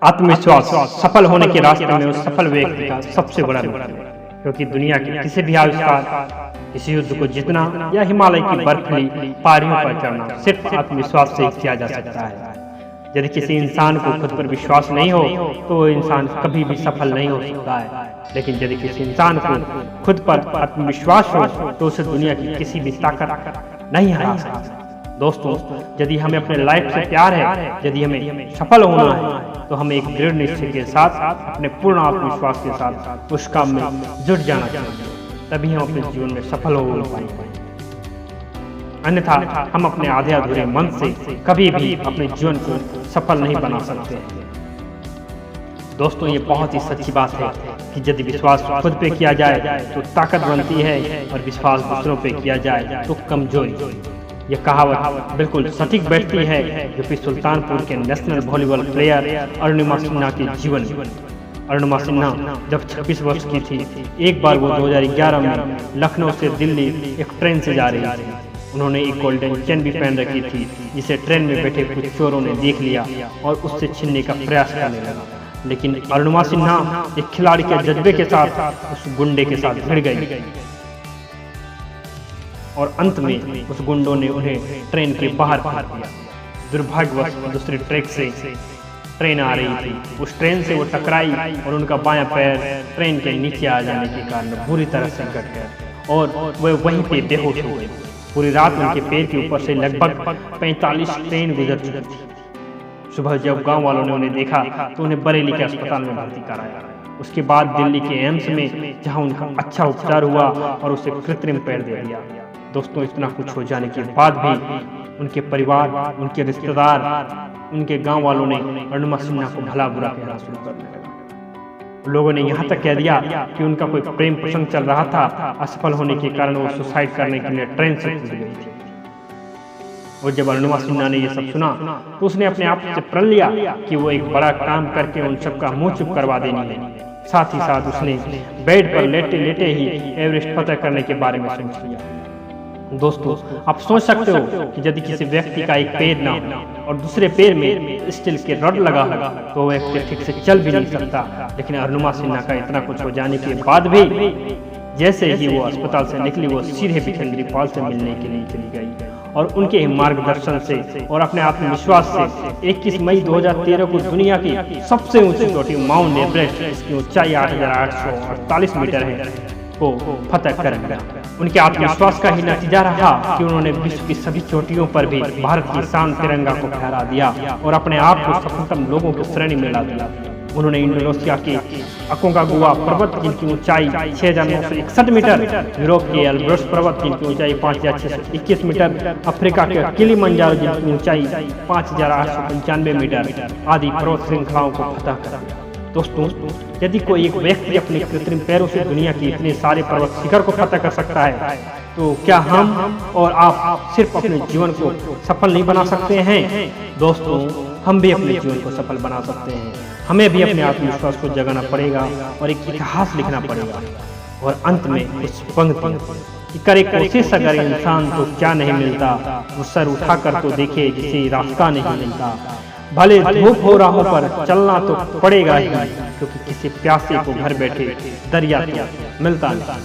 आत्मविश्वास सफल होने के रास्ते में उस सफल व्यक्ति का सबसे बड़ा रोल है, क्योंकि दुनिया के किसी भी आविष्कार, किसी युद्ध को जीतना या हिमालय की बर्फीली पहाड़ियों पर चढ़ना सिर्फ आत्मविश्वास से किया जा सकता है। यदि किसी इंसान को खुद पर विश्वास नहीं हो तो वो इंसान कभी भी सफल नहीं हो सकता है, लेकिन यदि किसी इंसान को खुद पर आत्मविश्वास हो तो उसे दुनिया की किसी भी ताकत नहीं हरा सकती। दोस्तों, यदि हमें अपने लाइफ से प्यार है, यदि हमें सफल होना है, तो हमें एक दृढ़ निश्चय के साथ अपने पूर्ण आत्मविश्वास के साथ उस काम में जुट जाना चाहिए, तभी हम अपने जीवन में सफल हो पाएंगे। अन्यथा हम अपने आधे अधूरे मन से कभी भी अपने जीवन को सफल नहीं बना सकते हैं। दोस्तों, ये बहुत ही सच्ची बात है कि यदि विश्वास खुद पे किया जाए तो ताकत बनती है और विश्वास दूसरों पे किया जाए तो कमजोरी। यह कहावत बिल्कुल सटीक बैठती है यूपी सुल्तानपुर के national volleyball player Arunima Sinha के जीवन में। अरुणिमा सिन्हा जब 26 वर्ष की थी, एक बार वो 2011 में लखनऊ से दिल्ली एक ट्रेन से जा रही थी। उन्होंने एक गोल्डन चेन भी पहन रखी थी, जिसे ट्रेन में बैठे कुछ चोरों ने देख लिया और उससे छीनने का प्रयास करने लगा। लेकिन अरुणिमा सिन्हा एक खिलाड़ी के जज्बे के साथ उस गुंडे के साथ भिड़ गई और अंत में उस गुंडों ने उन्हें ट्रेन के बाहर फेंक दिया। दुर्भाग्यवश दूसरी ट्रैक से ट्रेन आ रही थी, उस ट्रेन से वो टकराई और उनका बायां पैर ट्रेन के नीचे आ जाने के कारण बुरी तरह से कट गया और वे वहीं पे बेहोश हो गए। पूरी रात उनके पैर के ऊपर से लगभग 45 ट्रेन गुजर चुकी थी। सुबह जब गांव वालों ने उन्हें देखा तो उन्हें बरेली के अस्पताल में भर्ती कराया। उसके बाद दिल्ली के एम्स में, जहां उनका अच्छा उपचार हुआ और उसे कृत्रिम पैर दे दिया। दोस्तों, इतना कुछ हो जाने के बाद भी उनके परिवार, उनके रिश्तेदार, उनके गांव वालों ने अरुणिमा सिन्हा को भला बुरा कहना शुरू कर दिया। लोगों ने यहाँ तक कह दिया कि उनका कोई प्रेम प्रसंग चल रहा था, असफल होने के कारण वो सुसाइड करने के लिए ट्रेन से कूद गई थी। और जब अरुणिमा सिन्हा ने ये सब सुना तो उसने अपने आप से प्रण लिया कि वो एक बड़ा काम करके उन सबका मुंह चुप करवा देनी है। साथ ही साथ उसने बेड पर लेटे लेटे ही एवरेस्ट फतह करने के बारे में सोच लिया। दोस्तों, आप सोच सकते हो कि यदि किसी व्यक्ति का एक पैर ना हो और दूसरे पैर में स्टील के रड लगा हो तो वह व्यक्ति ठीक से चल भी नहीं सकता। लेकिन अरुणिमा सिन्हा का इतना कुछ हो जाने के बाद भी जैसे ही वो अस्पताल से निकली, वो सीधे बिखंडरी पाल से मिलने के लिए चली गई और उनके मार्गदर्शन से और अपने आत्मविश्वास से 21 मई 2013 को दुनिया की सबसे ऊंची चोटी माउंट एवरेस्ट, इसकी ऊंचाई 8,848 मीटर है, को फतह कर लिया। उनके आत्मविश्वास का ही नतीजा रहा कि उन्होंने विश्व की सभी चोटियों पर भी भारत की शान तिरंगा को फहरा दिया और अपने आप को सफलतम लोगों की श्रेणी में ला दिया। उन्होंने इंडोनेशिया के अकोंकागुआ पर्वत, जिनकी ऊंचाई 6,961 मीटर, यूरोप के एल्ब्रस पर्वत, जिनकी ऊंचाई 5,621 मीटर, अफ्रीका के किलिमंजारो, जिनकी ऊंचाई 5,895 मीटर आदि पर्वत श्रृंखलाओं को फतह कर दिया। दोस्तों, यदि कोई एक व्यक्ति अपने कृत्रिम पैरों से दुनिया के इतने सारे पर्वत शिखर को फतह कर सकता है, तो क्या हम और आप सिर्फ अपने जीवन को सफल नहीं बना सकते हैं? दोस्तों, हम भी अपने जीवन को सफल बना सकते हैं। हमें भी अपने आत्मविश्वास को जगाना पड़ेगा और एक इतिहास लिखना पड़ेगा। और अंत में कुछ पंक्ति कि करे कोशिश अगर इंसान तो क्या नहीं मिलता, वो सर उठाकर तो देखे जिसे रास्ता नहीं मिलता। भले धूप हो राहों पर चलना तो पड़ेगा ही, क्योंकि किसी प्यासे को घर बैठे दरिया तो मिलता नहीं।